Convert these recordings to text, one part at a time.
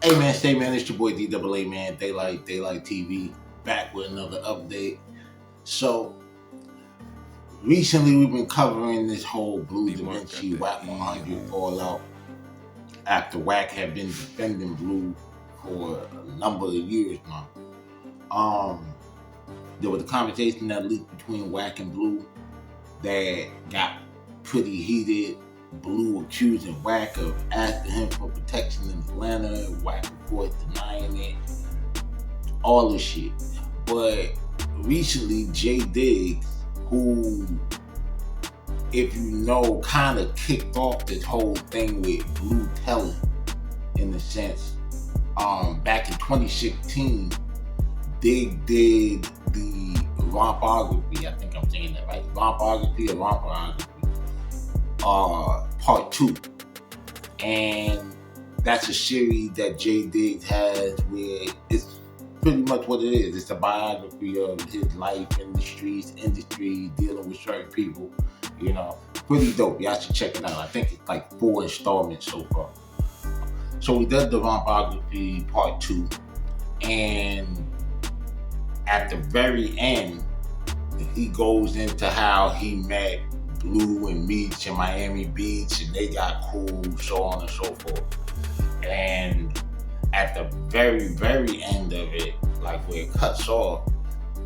Hey man, stay man, it's your boy DAA man, Daalight TV, back with another update. So recently we've been covering this whole Bleu DaVinci Wack 100 fallout after Wack had been defending Blue for a number of years now. Um, there was a conversation that leaked between Wack and Blue that got pretty heated. Blue accusing Wack of asking him for protection in Atlanta. Wack, of course, denying it. All this shit. But recently, Jay Diggs, who, if you know, kind of kicked off this whole thing with Blue telling, in a sense. Back in 2016, Dig did the Rompaugraphy. I think I'm saying that right. Rompaugraphy or Romperography. Part 2. And that's a series that Jay Diggs has where it's pretty much what it is. It's a biography of his life in the streets, industry, dealing with certain people. You know, pretty dope. Y'all should check it out. I think it's like 4 installments so far. So we did the Rompaugraphy Part 2. And at the very end, he goes into how he met Blue and Meech in Miami Beach, and they got cool, so on and so forth. And at the very, very end of it, like where it cuts off,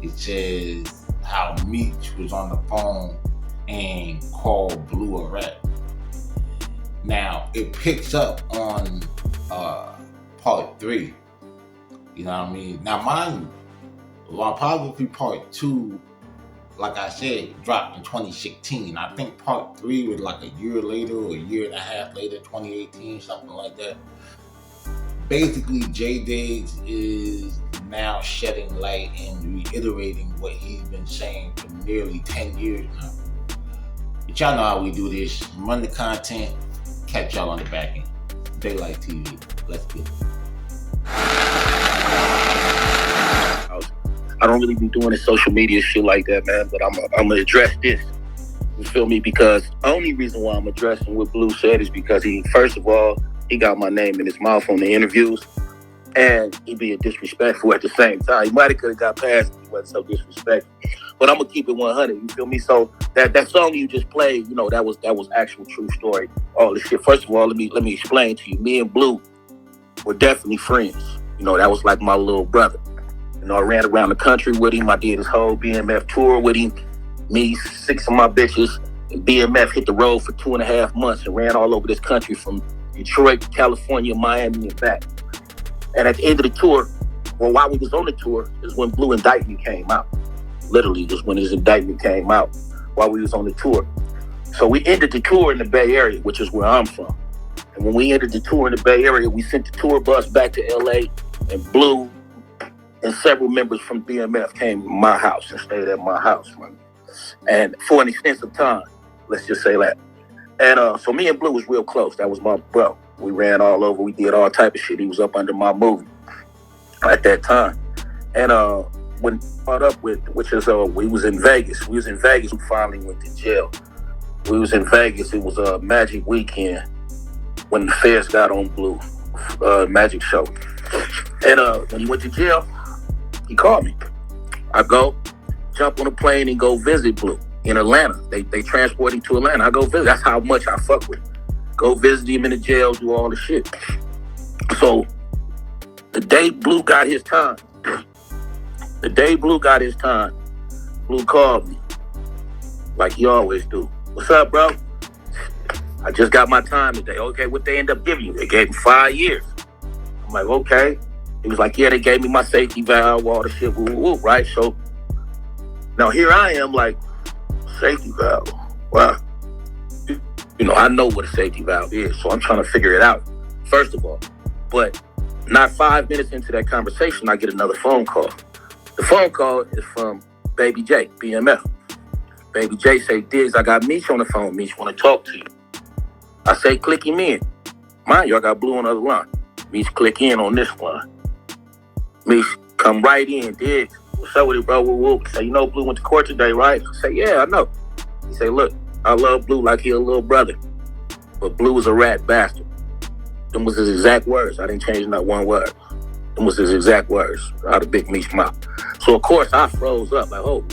it says how Meech was on the phone and called Blue a rat. Now, it picks up on Part 3. You know what I mean? Now, mind you, Rompaugraphy Part 2, like I said, dropped in 2016. I think Part 3 was like a year later or a year and a half later, 2018, something like that. Basically, Jay Diggs is now shedding light and reiterating what he's been saying for nearly 10 years now. But y'all know how we do this. Run the content, catch y'all on the back end. Daalight TV. Let's get it. I don't really be doing the social media shit like that, man, but I'm gonna address this. You feel me? Because the only reason why I'm addressing what Blue said is because first of all, he got my name in his mouth on the interviews, and he being disrespectful at the same time. He might have could have got past if he wasn't so disrespectful. But I'm gonna keep it 100. You feel me? So that song you just played, you know, that was actual true story. All this shit. First of all, let me explain to you. Me and Blue were definitely friends. You know, that was like my little brother. You know, I ran around the country with him. I did his whole BMF tour with him. Me, 6 of my bitches, and BMF hit the road for 2.5 months and ran all over this country from Detroit to California, Miami, and back. And at the end of the tour, well, while we was on the tour, is when Blue Indictment came out. Literally, was when his indictment came out while we was on the tour. So we ended the tour in the Bay Area, which is where I'm from. And when we ended the tour in the Bay Area, we sent the tour bus back to LA, and Blue and several members from BMF came to my house and stayed at my house, man. And for an extensive time, let's just say that. And so me and Blue was real close. That was my bro. We ran all over. We did all type of shit. He was up under my movie at that time. And when caught up with, which is we was in Vegas. We was in Vegas. We finally went to jail. We was in Vegas. It was a Magic weekend when the feds got on Blue, Magic show. And when he went to jail, he called me. I go, jump on a plane and go visit Blue in Atlanta. They transport him to Atlanta. I go visit. That's how much I fuck with him. Go visit him in the jail, do all the shit. So the day Blue got his time, Blue called me like he always do. What's up, bro? I just got my time today. Okay, what they end up giving you? They gave me 5 years. I'm like, okay. He was like, yeah, they gave me my safety valve, all the shit, woo, woo, woo, right? So now here I am, like, safety valve. Wow. You know, I know what a safety valve is, so I'm trying to figure it out, first of all. But not 5 minutes into that conversation, I get another phone call. The phone call is from Baby J, BMF. Baby J say, Diggs, I got Meech on the phone. Meech want to talk to you. I say, click him in. Mind you, I got Blue on the other line. Meech click in on this line. Meech come right in, Diggs. What's up with it, bro? Woo woo. Say, you know Blue went to court today, right? I say, yeah, I know. He say, look, I love Blue like he a little brother. But Blue is a rat bastard. Them was his exact words. I didn't change not one word. Them was his exact words out of Big Meech's mouth. So, of course, I froze up. Like, oh,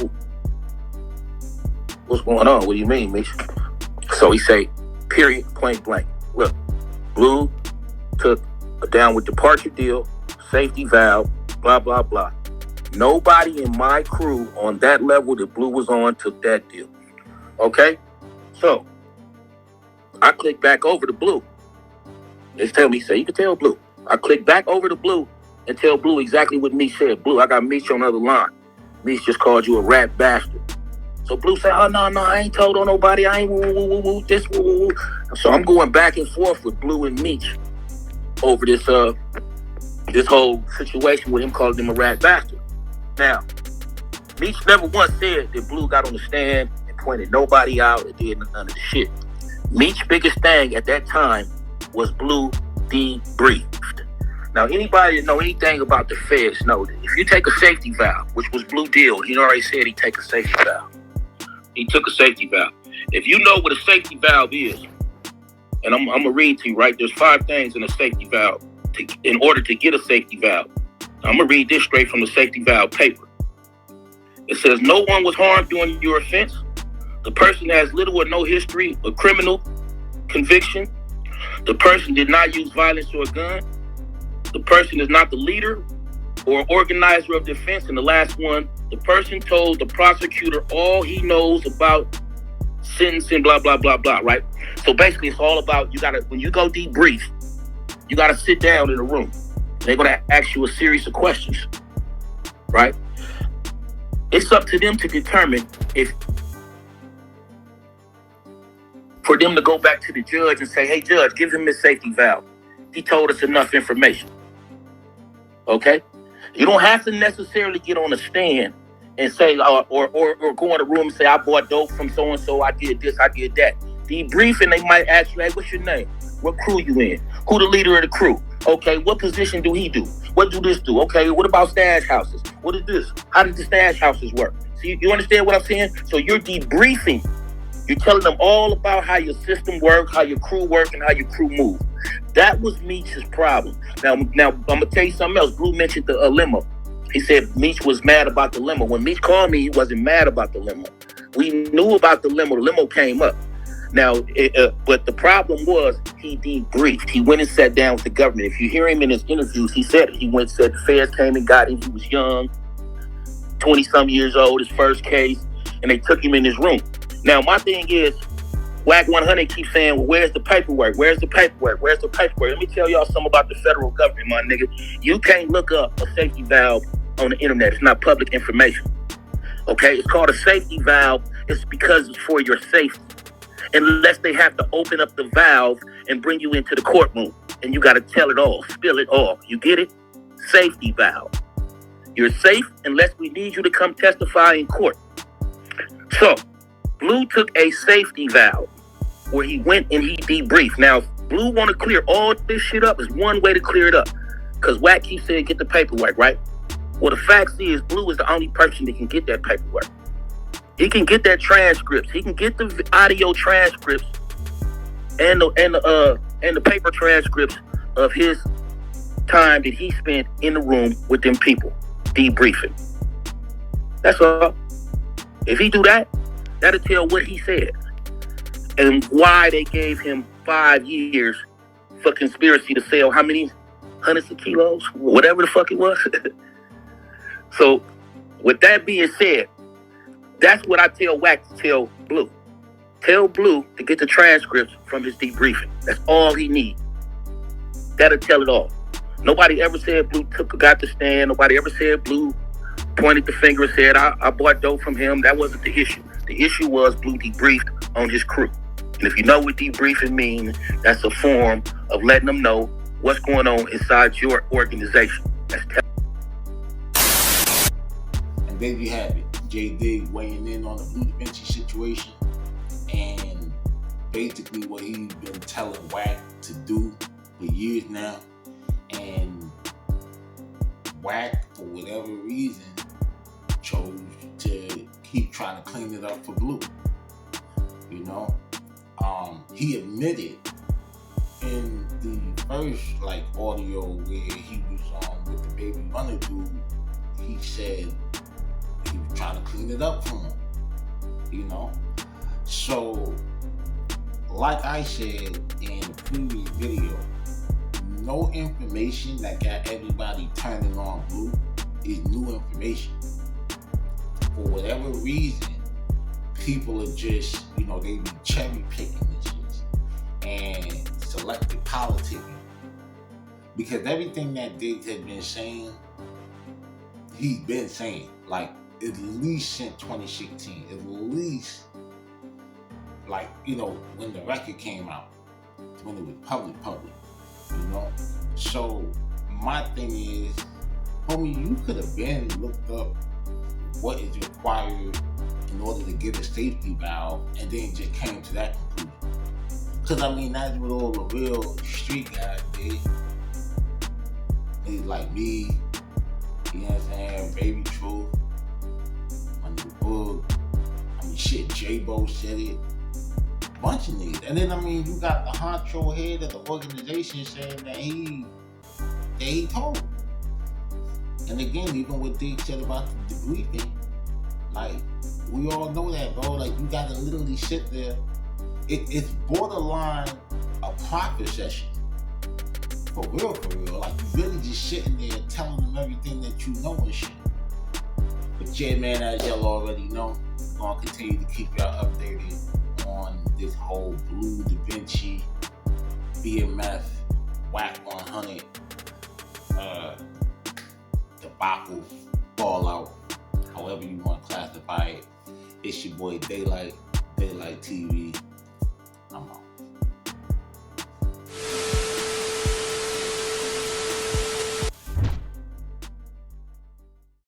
what's going on? What do you mean, Meech? So he say, period, point blank. Look, Bleu took a downward departure deal, safety valve, blah, blah, blah. Nobody in my crew on that level that Bleu was on took that deal. Okay? So, I click back over to Bleu. They tell me, say, you can tell Bleu. I click back over to Bleu and tell Bleu exactly what Meech said. Bleu, I got Meech on the other line. Meech just called you a rat bastard. So Bleu said, oh, no, I ain't told on nobody. I ain't woo, this, woo. So I'm going back and forth with Bleu and Meech over this whole situation with him calling him a rat bastard. Now, Meech never once said that Bleu got on the stand and pointed nobody out and did none of the shit. Meech's biggest thing at that time was Bleu debriefed. Now, anybody that know anything about the feds know that if you take a safety valve, which was Bleu deal, he already said he'd take a safety valve. He took a safety valve. If you know what a safety valve is, and I'm going to read to you, right? There's 5 things in a safety valve in order to get a safety valve. I'm going to read this straight from the safety valve paper. It says, no one was harmed during your offense. The person has little or no history of criminal conviction. The person did not use violence or a gun. The person is not the leader or organizer of the offense. And the last one, the person told the prosecutor all he knows about sentencing, blah, blah, blah, blah, right? So basically it's all about, when you go debrief, you got to sit down in a room. They're going to ask you a series of questions, right? It's up to them to determine for them to go back to the judge and say, hey, judge, give him his safety valve. He told us enough information. Okay? You don't have to necessarily get on a stand and say, or go in a room and say, I bought dope from so-and-so, I did this, I did that. Debriefing, they might ask you, hey, what's your name? What crew you in? Who the leader of the crew? Okay, what position do he do? What do this do? Okay, what about stash houses? What is this? How did the stash houses work? See, you understand what I'm saying? So you're debriefing. You're telling them all about how your system works, how your crew work, and how your crew move. That was Meech's problem. Now I'm going to tell you something else. Bleu mentioned the limo. He said Meech was mad about the limo. When Meech called me, he wasn't mad about the limo. We knew about the limo. The limo came up. Now, but the problem was he debriefed. He went and sat down with the government. If you hear him in his interviews, he said it. He went and said the feds came and got him. He was young, 20-some years old, his first case, and they took him in his room. Now, my thing is, Wack 100 keeps saying, well, where's the paperwork? Where's the paperwork? Where's the paperwork? Let me tell y'all something about the federal government, my nigga. You can't look up a safety valve on the internet. It's not public information. Okay? It's called a safety valve. It's because it's for your safety. Unless they have to open up the valve and bring you into the courtroom. And you got to tell it all, spill it all. You get it? Safety valve. You're safe unless we need you to come testify in court. So, Bleu took a safety valve where he went and he debriefed. Now, Bleu want to clear all this shit up. There's one way to clear it up. Because Wack keeps saying get the paperwork, right? Well, the fact is Bleu is the only person that can get that paperwork. He can get that transcripts. He can get the audio transcripts and the paper transcripts of his time that he spent in the room with them people debriefing. That's all. If he do that, that'll tell what he said and why they gave him 5 years for conspiracy to sell how many hundreds of kilos, whatever the fuck it was. So, with that being said, that's what I tell Wack to tell Bleu. Tell Bleu to get the transcripts from his debriefing. That's all he needs. That'll tell it all. Nobody ever said Bleu got the stand. Nobody ever said Bleu pointed the finger and said, I bought dope from him. That wasn't the issue. The issue was Bleu debriefed on his crew. And if you know what debriefing means, that's a form of letting them know what's going on inside your organization. And there you have it. J Dig weighing in on the Bleu DaVinci situation and basically what he's been telling Wack to do for years now. And Wack, for whatever reason, chose to keep trying to clean it up for Bleu. You know, he admitted in the first like audio where he was with the baby runner dude, he said he was trying to clean it up for him, you know. So, like I said in the previous video, no information that got everybody turning on Blue is new information. For whatever reason, people are just, you know, they be cherry picking this shit and selective politicking. Because everything that Diggs had been saying, he's been saying, like, at least since 2016, at least, like, you know, when the record came out, when it was public, you know. So my thing is, homie, you could have been looked up what is required in order to get a safety valve and then just came to that conclusion. Because I mean, that's what all the real street guys did. Niggas like me, you know what I'm saying, Baby Truth, my nigga Boog, I mean shit, J-Bo said it, bunch of niggas. And then I mean, you got the honcho head of the organization saying that he told. And again, even what Dig said about the debriefing, like, we all know that, bro. Like, you gotta literally sit there. It's borderline a profit session. For real. Like, you really just sitting there telling them everything that you know and shit. But yeah, man, as y'all already know, I'm gonna continue to keep y'all updated on this whole Bleu DaVinci, BMF, Wack 100, debacle, fallout, however you want to classify it. It's your boy Daalight TV. I'm out.